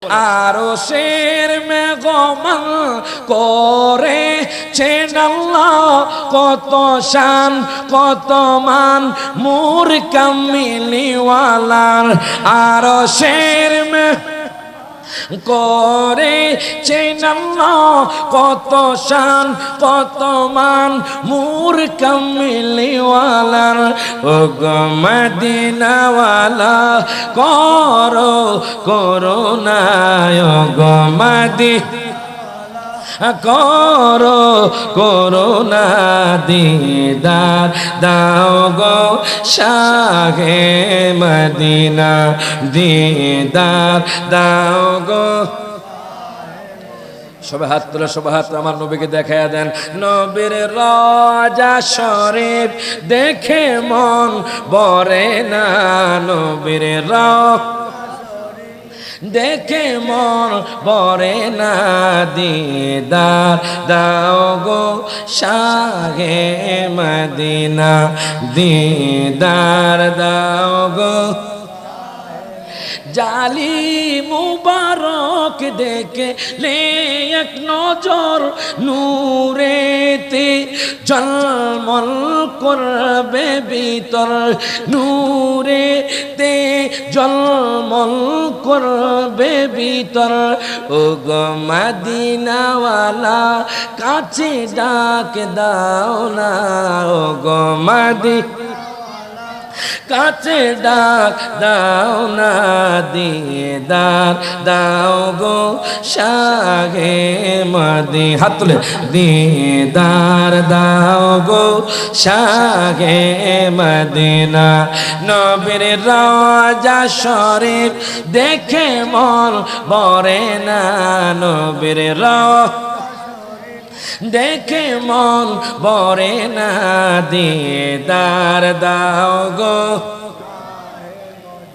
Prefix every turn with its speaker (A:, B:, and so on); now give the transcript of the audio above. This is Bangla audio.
A: আরশের মেঘমান করেছেন আল্লাহ, কত শান কত মান মুর কামিলিওয়ালার। আরশের করেছেন আল্লাহ, কত শান কত মান মুর কামিলিওয়ালার। ও গো মদিনাওয়ালা করো করুণা, ও গো মদিনা করো করুণা, দিদার দাও গো শাহে মদিনা, দিদার দাও গো। সবে হাত তোলা, সবে হাত আমার নবীকে দেখাইয়া দেন। নবীর রওজা শরীফ দেখে মন ভরে না, নবীর দেখে মন ভরে না, দিদার দাও গো শাহে মদিনা, দিদার দাও গো। জালি মুবারক দেখে লে এক নজর, নূরেতে জলমল করবে ভিতর, নূরেতে জলমল করবে ভিতর। ও গো মদিনাওয়ালা কাছে ডাক দাও না, ও গো মদিনা কাছে ডাক দাও না, দিদার দাও গো শাহে মদিনা। হাত তুলে দিদার দাও গো শাহে মদিনা। নবীর রওজা শরীফ দেখে মন ভরে না, নবীর দেখে মন ভরে না, দিদার দাও গো।